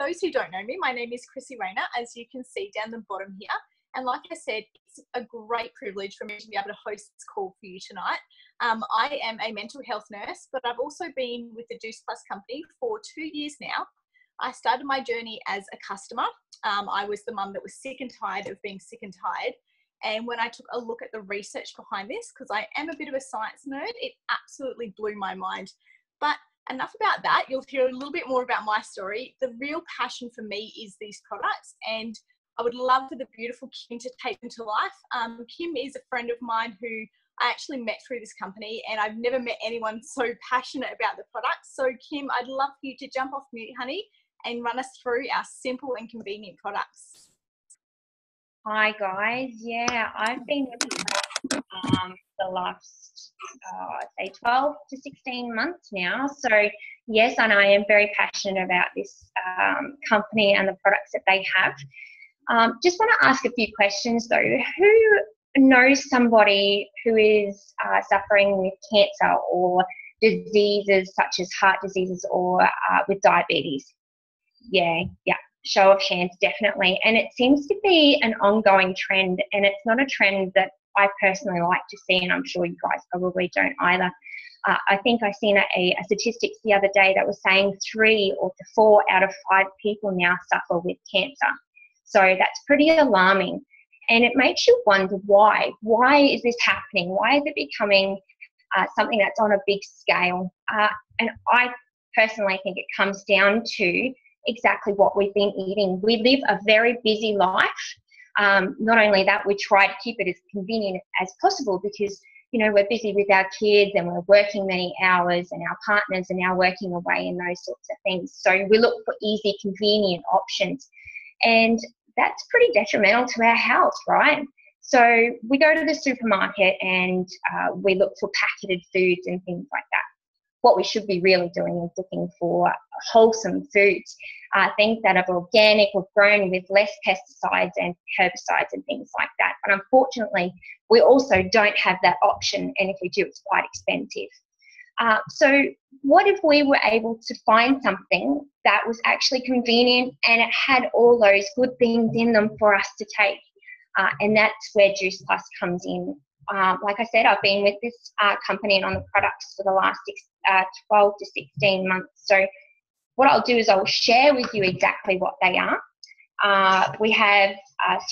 those who don't know me, my name is Krissy Rayner, as you can see down the bottom here. And like I said, it's a great privilege for me to be able to host this call for you tonight. I am a mental health nurse, but I've also been with the Juice Plus company for 2 years now. I started my journey as a customer. I was the mum that was sick and tired of being sick and tired. And when I took a look at the research behind this, because I am a bit of a science nerd, it absolutely blew my mind. But enough about that. You'll hear a little bit more about my story. The real passion for me is these products, and I would love for the beautiful Kim to take them to life. Kim is a friend of mine who I actually met through this company, and I've never met anyone so passionate about the products. So Kim, I'd love for you to jump off mute, honey, and run us through our simple and convenient products. Hi guys, yeah, I've been with the last, I'd say 12 to 16 months now. So yes, and I am very passionate about this company and the products that they have. Just want to ask a few questions though. Who knows somebody who is suffering with cancer or diseases such as heart diseases or with diabetes? Yeah. Show of hands, definitely. And it seems to be an ongoing trend, and it's not a trend that I personally like to see, and I'm sure you guys probably don't either. I think I seen a statistics the other day that was saying 3 or 4 out of 5 people now suffer with cancer. So that's pretty alarming, and it makes you wonder why. Why is this happening? Why is it becoming something that's on a big scale? And I personally think it comes down to exactly what we've been eating. We live a very busy life. Not only that, we try to keep it as convenient as possible because, you know, we're busy with our kids and we're working many hours, and our partners are now working away and those sorts of things. So we look for easy, convenient options, and that's pretty detrimental to our health, right? So we go to the supermarket and we look for packaged foods and things like that. What we should be really doing is looking for wholesome foods, things that are organic or grown with less pesticides and herbicides and things like that. But unfortunately, we also don't have that option, and if we do, it's quite expensive. So what if we were able to find something that was actually convenient and it had all those good things in them for us to take? And that's where Juice Plus comes in. Like I said, I've been with this company and on the products for the last 12 to 16 months. So what I'll do is I'll share with you exactly what they are. We have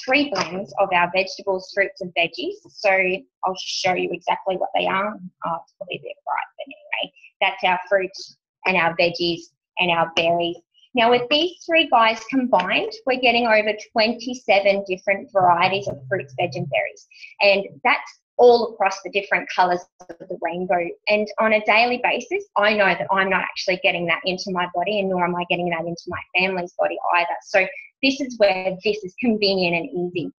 3 blends of our vegetables, fruits and veggies. So I'll just show you exactly what they are. It's probably a bit bright, but anyway, that's our fruits and our veggies and our berries. Now with these 3 guys combined, we're getting over 27 different varieties of fruits, veg and berries. And that's all across the different colours of the rainbow. And on a daily basis, I know that I'm not actually getting that into my body, and nor am I getting that into my family's body either. So this is where this is convenient and easy.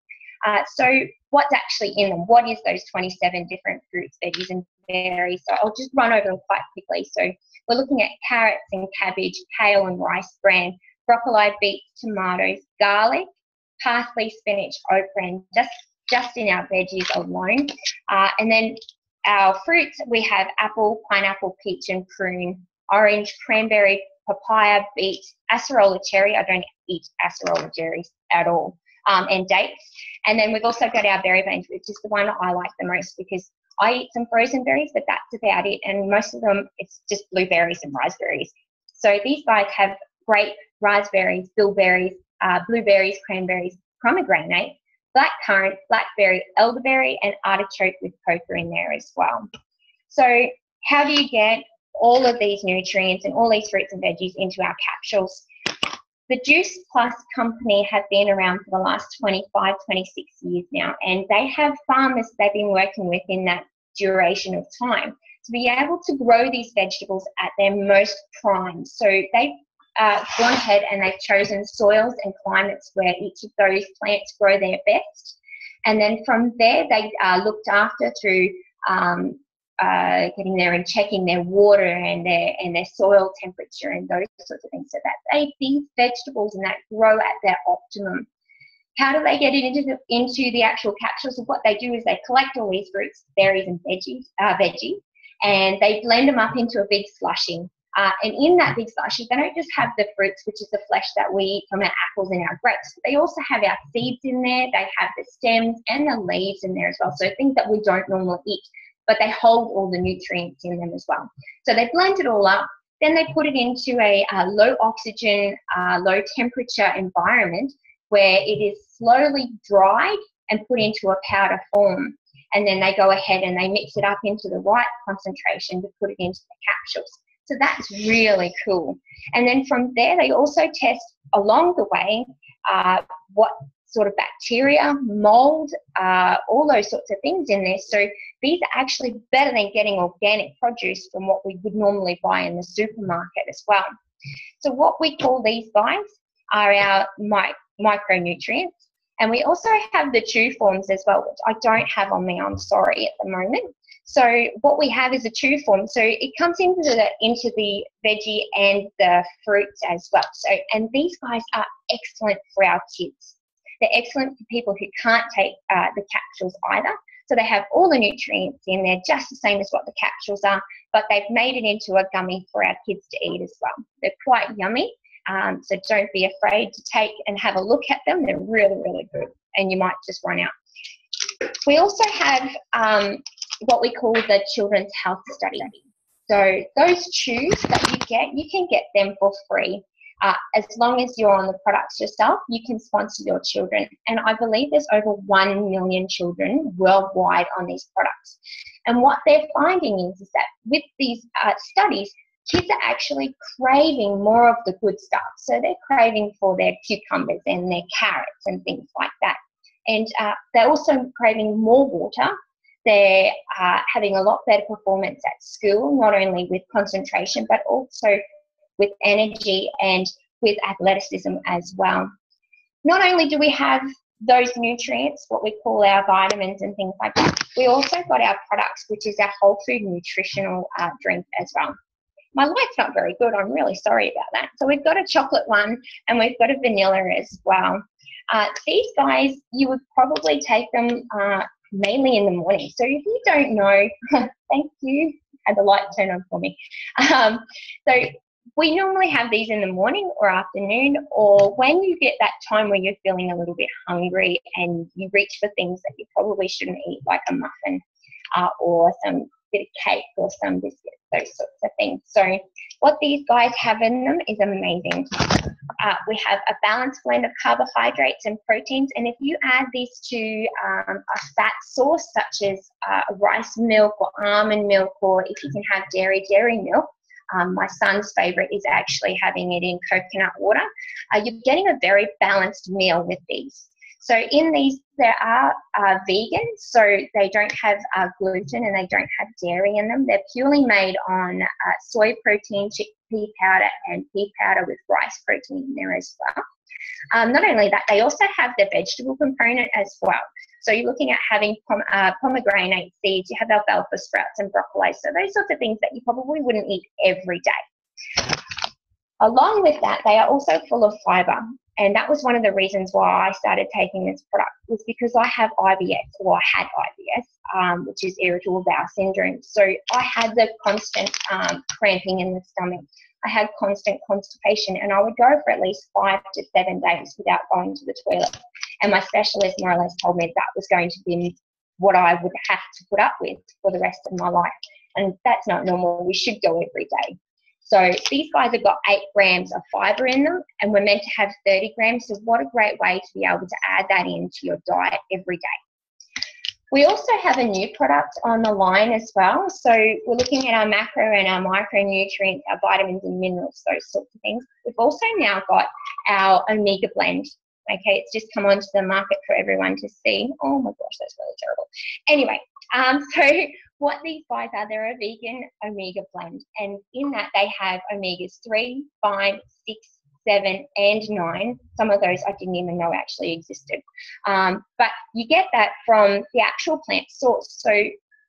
So what's actually in them? What is those 27 different fruits, veggies and berries? So I'll just run over them quite quickly. So we're looking at carrots and cabbage, kale and rice bran, broccoli, beets, tomatoes, garlic, parsley, spinach, okra, and just in our veggies alone. And then our fruits, we have apple, pineapple, peach and prune, orange, cranberry, papaya, beet, acerola cherry. I don't eat acerola cherries at all. And dates. And then we've also got our berry range, which is the one I like the most because I eat some frozen berries, but that's about it. And most of them, it's just blueberries and raspberries. So these guys have grape, raspberries, bilberries, blueberries, cranberries, pomegranate, blackcurrant, blackberry, elderberry, and artichoke with coca in there as well. So how do you get all of these nutrients and all these fruits and veggies into our capsules? The Juice Plus company have been around for the last 25, 26 years now, and they have farmers they've been working with in that duration of time to be able to grow these vegetables at their most prime. So they've gone ahead and they've chosen soils and climates where each of those plants grow their best. And then from there, they looked after through getting there and checking their water and their soil temperature and those sorts of things, so that these vegetables and that grow at their optimum. How do they get it into the actual capsules? So what they do is they collect all these fruits, berries and veggies, and they blend them up into a big slushing. And in that big slushy, they don't just have the fruits, which is the flesh that we eat from our apples and our grapes. They also have our seeds in there. They have the stems and the leaves in there as well. So things that we don't normally eat, but they hold all the nutrients in them as well. So they blend it all up. Then they put it into a low oxygen, low temperature environment where it is slowly dried and put into a powder form. And then they go ahead and they mix it up into the right concentration to put it into the capsules. So that's really cool. And then from there, they also test along the way what sort of bacteria, mold, all those sorts of things in there. So these are actually better than getting organic produce from what we would normally buy in the supermarket as well. So what we call these guys are our micronutrients. And we also have the chew forms as well, which I don't have on me, I'm sorry, at the moment. So what we have is a chew form. So it comes into the veggie and the fruits as well. So, and these guys are excellent for our kids. They're excellent for people who can't take the capsules either. So they have all the nutrients in there, just the same as what the capsules are, but they've made it into a gummy for our kids to eat as well. They're quite yummy. So don't be afraid to take and have a look at them. They're really, really good, and you might just run out. We also have what we call the Children's Health Study. So those chews that you can get them for free. As long as you're on the products yourself, you can sponsor your children. And I believe there's over 1 million children worldwide on these products. And what they're finding is that with these studies, kids are actually craving more of the good stuff. So they're craving for their cucumbers and their carrots and things like that. And they're also craving more water. They're having a lot better performance at school, not only with concentration, but also with energy and with athleticism as well. Not only do we have those nutrients, what we call our vitamins and things like that, we also got our products, which is our whole food nutritional drink as well. My light's not very good. I'm really sorry about that. So we've got a chocolate one and we've got a vanilla as well. These guys, you would probably take them mainly in the morning. So if you don't know, thank you, had the light turn on for me. So we normally have these in the morning or afternoon, or when you get that time where you're feeling a little bit hungry and you reach for things that you probably shouldn't eat, like a muffin or some bit of cake or some biscuits, those sorts of things. So what these guys have in them is amazing. We have a balanced blend of carbohydrates and proteins, and if you add these to a fat source such as rice milk or almond milk, or if you can have dairy milk, my son's favourite is actually having it in coconut water, you're getting a very balanced meal with these. So in these, there are vegan, so they don't have gluten and they don't have dairy in them. They're purely made on soy protein, chickpea powder, and pea powder with rice protein in there as well. Not only that, they also have the vegetable component as well. So you're looking at having pomegranate seeds, you have alfalfa sprouts and broccoli, so those sorts of things that you probably wouldn't eat every day. Along with that, they are also full of fibre. And that was one of the reasons why I started taking this product, was because I have IBS, or I had IBS, which is irritable bowel syndrome. So I had the constant cramping in the stomach. I had constant constipation, and I would go for at least 5 to 7 days without going to the toilet. And my specialist more or less told me that was going to be what I would have to put up with for the rest of my life. And that's not normal. We should go every day. So these guys have got 8 grams of fibre in them, and we're meant to have 30 grams. So what a great way to be able to add that into your diet every day. We also have a new product on the line as well. So we're looking at our macro and our micronutrients, our vitamins and minerals, those sorts of things. We've also now got our omega blend. Okay, it's just come onto the market for everyone to see. Oh my gosh, that's really terrible. Anyway, so what these guys are, they're a vegan omega blend, and in that they have omegas 3, 5, 6, 7, and 9. Some of those I didn't even know actually existed. But you get that from the actual plant source. So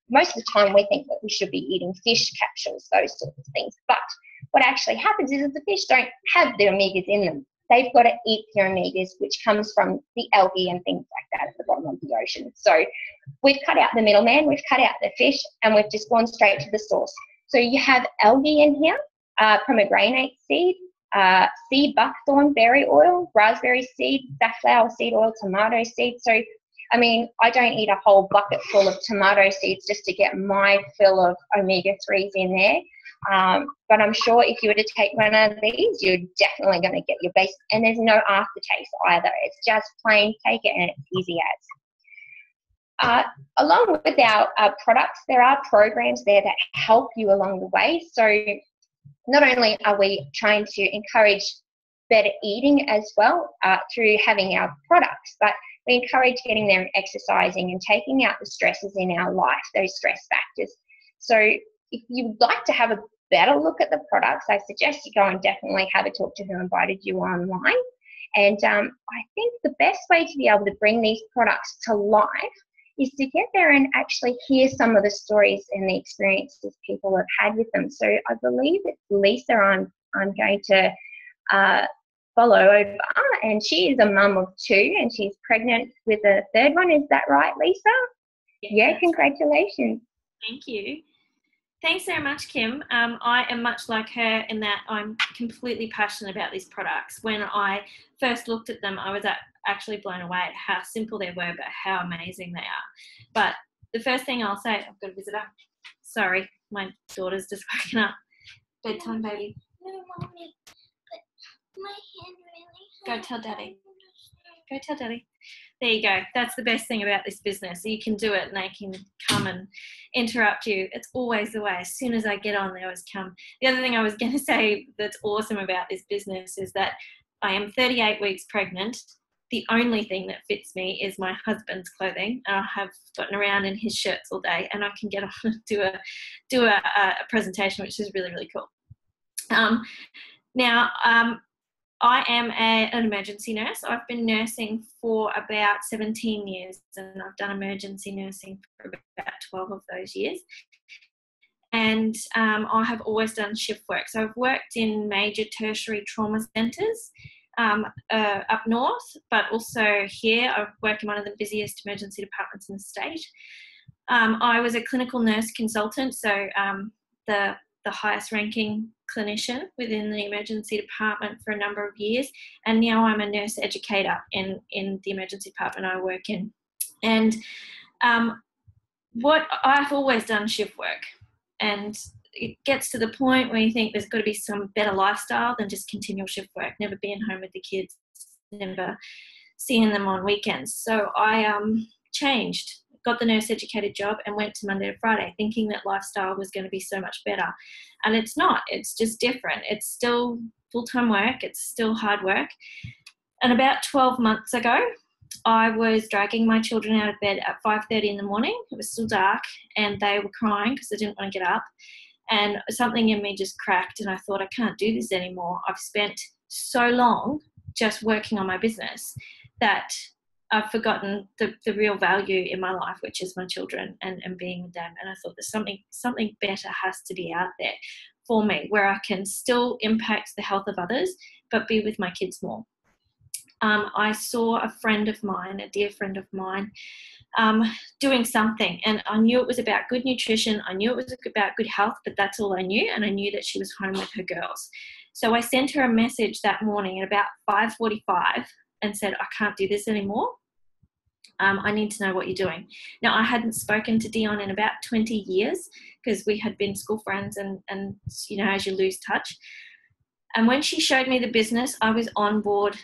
most of the time we think that we should be eating fish capsules, those sorts of things. But what actually happens is that the fish don't have the omegas in them. They've got to eat the omegas, which comes from the algae and things like that at the bottom of the ocean. So we've cut out the middleman, we've cut out the fish, and we've just gone straight to the source. So you have algae in here, pomegranate seed, sea buckthorn berry oil, raspberry seed, safflower seed oil, tomato seed. So, I mean, I don't eat a whole bucket full of tomato seeds just to get my fill of omega-3s in there. But I'm sure if you were to take one of these, you're definitely going to get your base. And there's no aftertaste either. It's just plain take it and it's easy as. Along with our products, there are programs there that help you along the way. So not only are we trying to encourage better eating as well through having our products, but we encourage getting there and exercising and taking out the stresses in our life, those stress factors. So if you'd like to have a better look at the products, I suggest you go and definitely have a talk to who invited you online. And I think the best way to be able to bring these products to life is to get there and actually hear some of the stories and the experiences people have had with them. So I believe it's Lisa I'm going to follow over, and she is a mum of 2 and she's pregnant with a 3rd one. Is that right, Lisa? Yeah, congratulations. Thank you. Thanks so much, Kim. I am much like her in that I'm completely passionate about these products. When I first looked at them, I was actually blown away at how simple they were, but how amazing they are. But the first thing I'll say, I've got a visitor. Sorry, my daughter's just woken up. Bedtime, baby. No, Mommy, but my hand really Go tell Daddy. Go tell Daddy. There you go. That's the best thing about this business. You can do it and they can come and interrupt you. It's always the way. As soon as I get on, they always come. The other thing I was going to say that's awesome about this business is that I am 38 weeks pregnant. The only thing that fits me is my husband's clothing. And I have gotten around in his shirts all day and I can get on and do a presentation, which is really, really cool. Now, I am an emergency nurse. I've been nursing for about 17 years and I've done emergency nursing for about 12 of those years. And I have always done shift work. So I've worked in major tertiary trauma centres up north, but also here I work in one of the busiest emergency departments in the state. I was a clinical nurse consultant, so the highest ranking clinician within the emergency department for a number of years, and now I'm a nurse educator in the emergency department I work in. And what I've always done shift work, and it gets to the point where you think there's got to be some better lifestyle than just continual shift work, never being home with the kids, never seeing them on weekends. So I changed, got the nurse educated job and went to Monday to Friday thinking that lifestyle was going to be so much better. And it's not. It's just different. It's still full-time work. It's still hard work. And about 12 months ago, I was dragging my children out of bed at 5:30 in the morning. It was still dark and they were crying because they didn't want to get up. And something in me just cracked and I thought, I can't do this anymore. I've spent so long just working on my business that I've forgotten the real value in my life, which is my children and being with them. And I thought there's something better has to be out there for me where I can still impact the health of others, but be with my kids more. I saw a friend of mine, a dear friend of mine, doing something, and I knew it was about good nutrition. I knew it was about good health, but that's all I knew. And I knew that she was home with her girls. So I sent her a message that morning at about 5:45 and said, I can't do this anymore. I need to know what you're doing. Now, I hadn't spoken to Dion in about 20 years because we had been school friends and you know, as you lose touch. And when she showed me the business, I was on board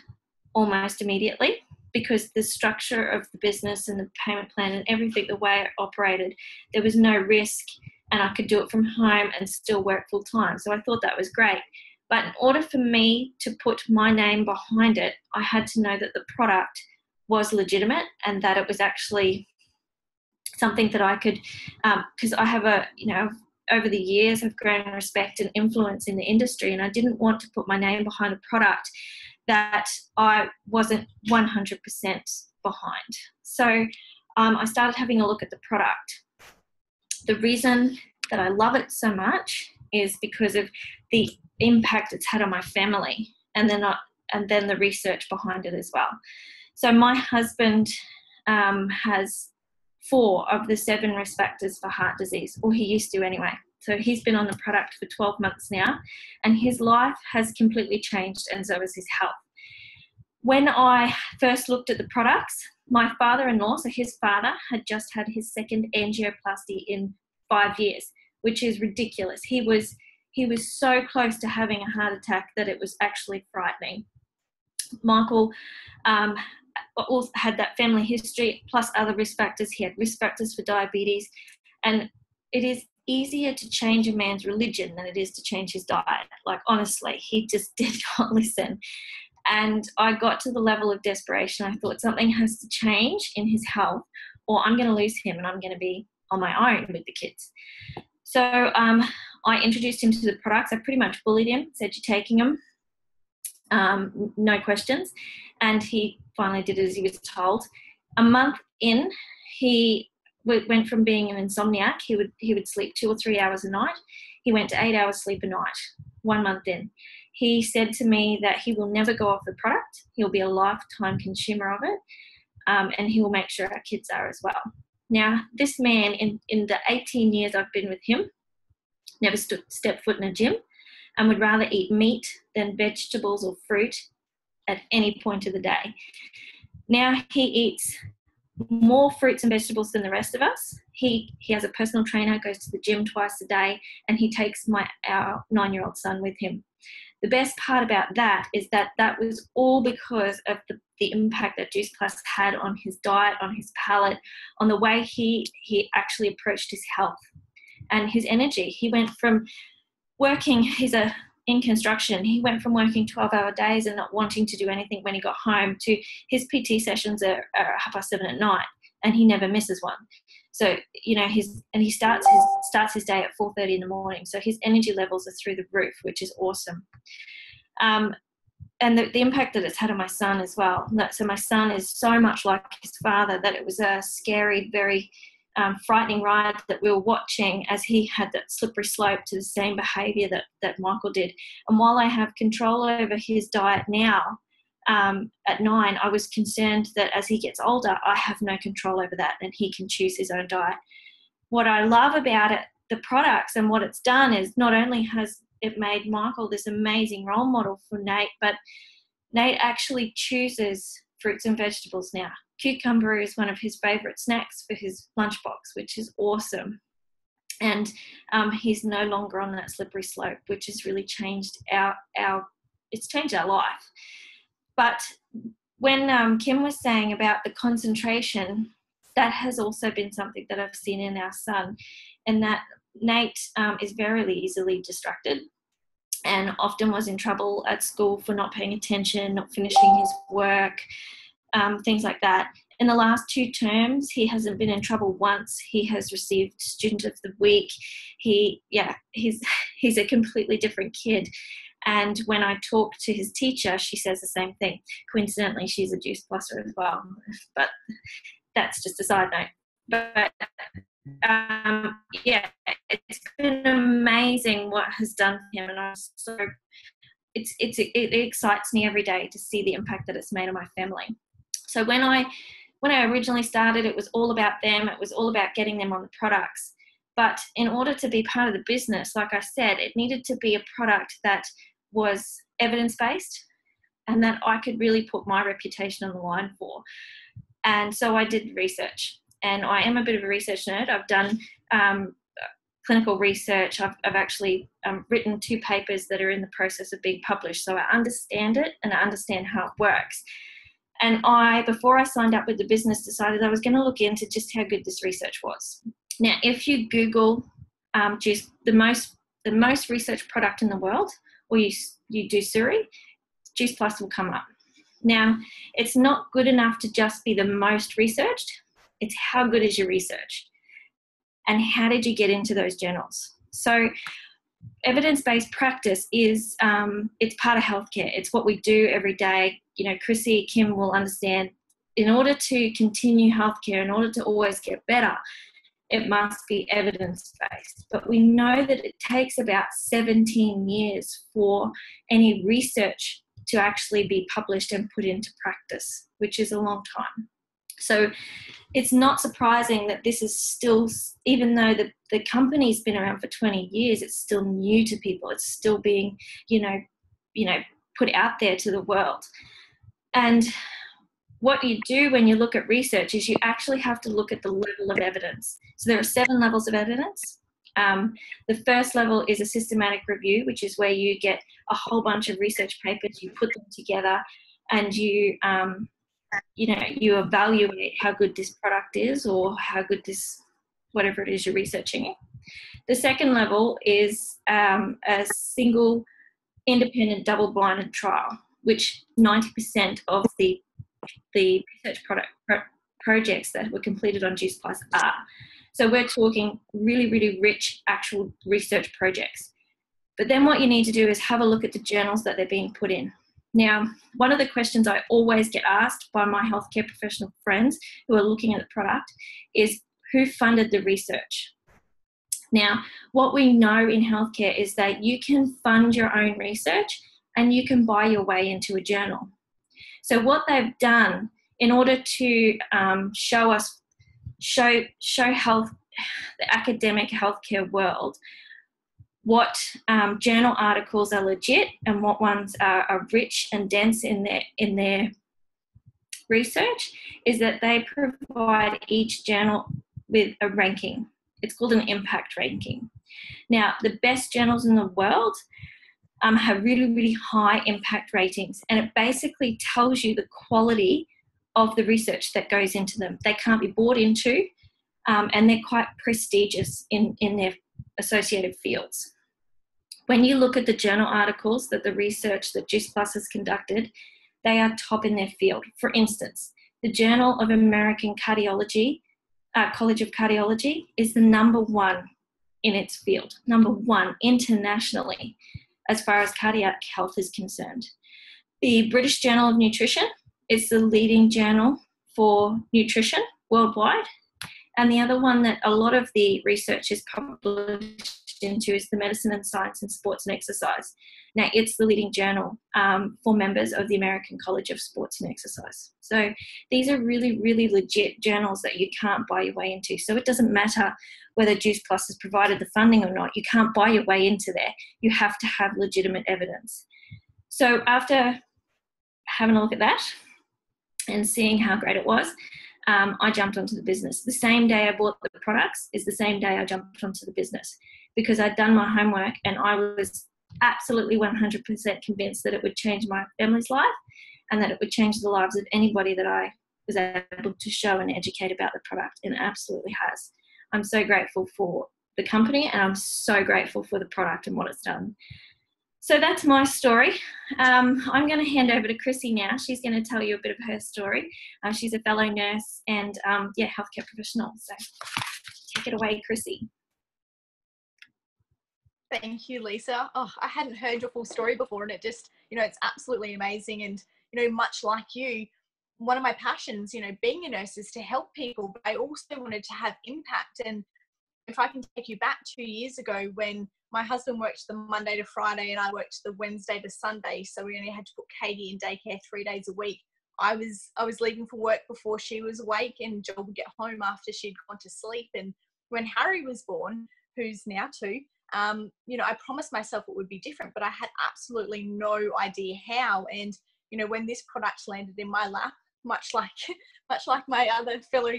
almost immediately because the structure of the business and the payment plan and everything, the way it operated, there was no risk and I could do it from home and still work full time. So I thought that was great. But in order for me to put my name behind it, I had to know that the product was legitimate and that it was actually something that I could, because I have over the years I've grown respect and influence in the industry, and I didn't want to put my name behind a product that I wasn't 100% behind. So I started having a look at the product. The reason that I love it so much is because of the impact it's had on my family and then the research behind it as well. So my husband has 4 of the 7 risk factors for heart disease, or he used to anyway. So he's been on the product for 12 months now, and his life has completely changed, and so has his health. When I first looked at the products, my father-in-law, so his father, had just had his second angioplasty in 5 years, which is ridiculous. He was so close to having a heart attack that it was actually frightening. Michael also had that family history plus other risk factors. He had risk factors for diabetes, and it is easier to change a man's religion than it is to change his diet. Like, honestly, he just did not listen. And I got to the level of desperation. I thought something has to change in his health, or I'm going to lose him and I'm going to be on my own with the kids. So I introduced him to the products. I pretty much bullied him, said, "You're taking them." No questions. And he finally did as he was told. A month in, he went from being an insomniac. He would sleep 2 or 3 hours a night. He went to 8 hours sleep a night, 1 month in. He said to me that he will never go off the product. He'll be a lifetime consumer of it, and he will make sure our kids are as well. Now, this man, in the 18 years I've been with him, never stepped foot in a gym, and would rather eat meat than vegetables or fruit at any point of the day. Now he eats more fruits and vegetables than the rest of us. He has a personal trainer, goes to the gym twice a day, and he takes our 9-year-old son with him. The best part about that is that was all because of the impact that Juice Plus had on his diet, on his palate, on the way he actually approached his health and his energy. He went from working, in construction, he went from working 12-hour days and not wanting to do anything when he got home to his PT sessions are 7:30 at night, and he never misses one. So, he starts his day at 4:30 in the morning. So his energy levels are through the roof, which is awesome. And the impact that it's had on my son as well. So my son is so much like his father that it was a scary, very frightening ride that we were watching as he had that slippery slope to the same behaviour that Michael did. And while I have control over his diet now, at 9, I was concerned that as he gets older, I have no control over that and he can choose his own diet. What I love about it, the products and what it's done, is not only has it made Michael this amazing role model for Nate, but Nate actually chooses fruits and vegetables now. Cucumber is one of his favourite snacks for his lunchbox, which is awesome. And he's no longer on that slippery slope, which has really changed it's changed our life. But when Kim was saying about the concentration, that has also been something that I've seen in our son, and that Nate is very easily distracted and often was in trouble at school for not paying attention, not finishing his work, things like that. In the last 2 terms, he hasn't been in trouble once. He has received Student of the Week. He's a completely different kid. And when I talk to his teacher, she says the same thing. Coincidentally, she's a Juice Pluser as well, but that's just a side note. But it's been amazing what has done for him, and it excites me every day to see the impact that it's made on my family. So when I originally started, it was all about them. It was all about getting them on the products. But in order to be part of the business, like I said, it needed to be a product that was evidence-based and that I could really put my reputation on the line for. And so I did research, and I am a bit of a research nerd. I've done clinical research. I've actually written 2 papers that are in the process of being published. So I understand it and I understand how it works. And before I signed up with the business, decided I was going to look into just how good this research was. Now, if you Google juice, the most researched product in the world, or you do Siri, Juice Plus will come up. Now, it's not good enough to just be the most researched. It's how good is your research, and how did you get into those journals? So evidence-based practice is it's part of healthcare. It's what we do every day. Krissy, Kim will understand, in order to continue healthcare, in order to always get better, it must be evidence-based. But we know that it takes about 17 years for any research to actually be published and put into practice, which is a long time. So it's not surprising that this is still, even though the company's been around for 20 years, it's still new to people. It's still being, put out there to the world. And what you do when you look at research is you actually have to look at the level of evidence. So there are 7 levels of evidence. The first level is a systematic review, which is where you get a whole bunch of research papers, you put them together, and you evaluate how good this product is, or how good this, whatever it is you're researching. The second level is a single independent double-blinded trial, which 90% of the research projects that were completed on Juice Plus are. So we're talking really, really rich actual research projects. But then what you need to do is have a look at the journals that they're being put in. Now, one of the questions I always get asked by my healthcare professional friends who are looking at the product is, who funded the research? Now, what we know in healthcare is that you can fund your own research and you can buy your way into a journal. So what they've done in order to show health, the academic healthcare world, what journal articles are legit and what ones are rich and dense in their research, is that they provide each journal with a ranking. It's called an impact ranking. Now, the best journals in the world have really, really high impact ratings, and it basically tells you the quality of the research that goes into them. They can't be bought into, and they're quite prestigious in their associated fields. When you look at the journal articles that the research that Juice Plus has conducted, they are top in their field. For instance, the Journal of American Cardiology, College of Cardiology, is the #1 in its field, #1 internationally as far as cardiac health is concerned. The British Journal of Nutrition is the leading journal for nutrition worldwide. And the other one that a lot of the research is published into is the Medicine and Science in Sports and Exercise. Now, it's the leading journal for members of the American College of Sports and Exercise. So these are really, really legit journals that you can't buy your way into. So it doesn't matter whether Juice Plus has provided the funding or not. You can't buy your way into there. You have to have legitimate evidence. So after having a look at that and seeing how great it was, I jumped onto the business. The same day I bought the products is the same day I jumped onto the business, because I'd done my homework and I was absolutely 100% convinced that it would change my family's life and that it would change the lives of anybody that I was able to show and educate about the product, and it absolutely has. I'm so grateful for the company, and I'm so grateful for the product and what it's done. So that's my story. I'm going to hand over to Krissy now. She's going to tell you a bit of her story. She's a fellow nurse and, healthcare professional. So take it away, Krissy. Thank you, Lisa. Oh, I hadn't heard your full story before, and it just, it's absolutely amazing. And, much like you, one of my passions, being a nurse is to help people, but I also wanted to have impact. And if I can take you back 2 years ago, when my husband worked the Monday to Friday and I worked the Wednesday to Sunday, so we only had to put Katie in daycare 3 days a week. I was leaving for work before she was awake, and Joel would get home after she'd gone to sleep. And when Harry was born, who's now 2, I promised myself it would be different, but I had absolutely no idea how. And when this product landed in my lap, much like my other fellow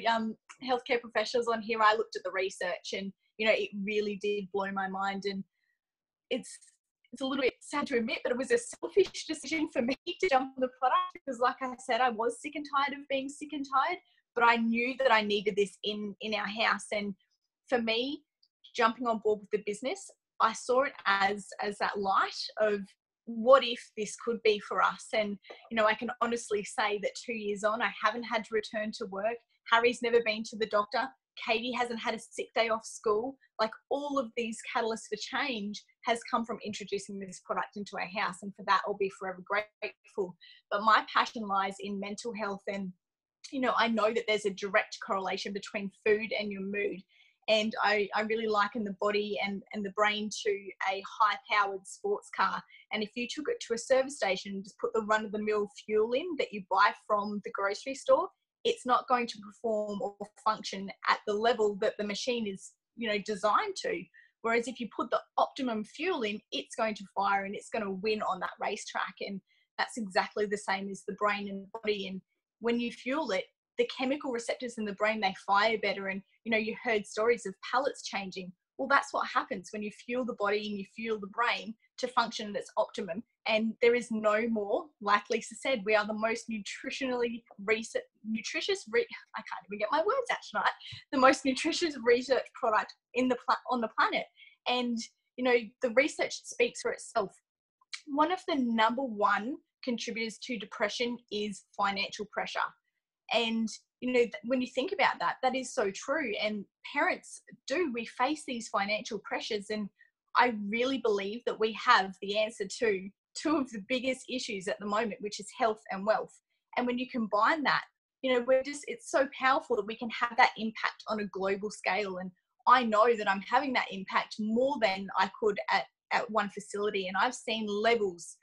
healthcare professionals on here, I looked at the research, and it really did blow my mind. And it's a little bit sad to admit, but it was a selfish decision for me to jump on the product, because like I said, I was sick and tired of being sick and tired, but I knew that I needed this in our house. And for me, jumping on board with the business, I saw it as that light of, what if this could be for us? And, I can honestly say that 2 years on, I haven't had to return to work. Harry's never been to the doctor. Katie hasn't had a sick day off school. Like, all of these catalysts for change has come from introducing this product into our house. And for that, I'll be forever grateful. But my passion lies in mental health. And, I know that there's a direct correlation between food and your mood. And I really liken the body and the brain to a high-powered sports car. And if you took it to a service station and just put the run-of-the-mill fuel in that you buy from the grocery store, it's not going to perform or function at the level that the machine is, you know, designed to. Whereas if you put the optimum fuel in, it's going to fire and it's going to win on that racetrack. And that's exactly the same as the brain and the body. And when you fuel it, the chemical receptors in the brain, they fire better. And, you know, you heard stories of pellets changing. Well, that's what happens when you fuel the body and you fuel the brain to function at its optimum. And there is no more, like Lisa said, we are the most nutritionally nutritious, I can't even get my words out tonight, the most nutritious research product on the planet. And, you know, the research speaks for itself. One of the number one contributors to depression is financial pressure. And, you know, when you think about that, that is so true. And parents we face these financial pressures. And I really believe that we have the answer to two of the biggest issues at the moment, which is health and wealth. And when you combine that, you know, it's so powerful that we can have that impact on a global scale. And I know that I'm having that impact more than I could at one facility. And I've seen levels.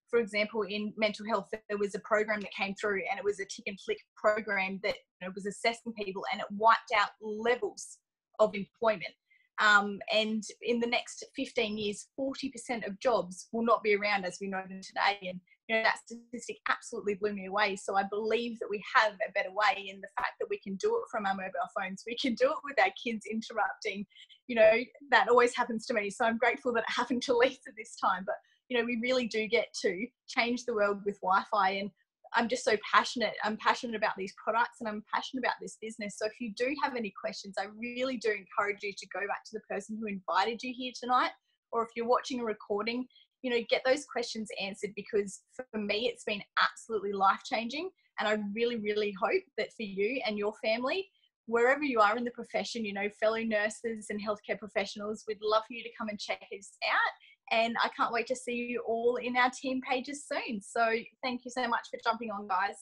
For example, in mental health, there was a program that came through, and it was a tick and flick program that, you know, was assessing people, and it wiped out levels of employment. And in the next 15 years, 40% of jobs will not be around as we know them today. And, you know, that statistic absolutely blew me away. So I believe that we have a better way in the fact that we can do it from our mobile phones. We can do it with our kids interrupting. You know, that always happens to me. So I'm grateful that it happened to Lisa this time. But, you know, we really do get to change the world with Wi-Fi. And I'm just so passionate. I'm passionate about these products and I'm passionate about this business. So if you do have any questions, I really do encourage you to go back to the person who invited you here tonight. Or if you're watching a recording, you know, get those questions answered, because for me, it's been absolutely life-changing. And I really, really hope that for you and your family, wherever you are in the profession, you know, fellow nurses and healthcare professionals, we'd love for you to come and check us out. And I can't wait to see you all in our team pages soon. So thank you so much for jumping on, guys.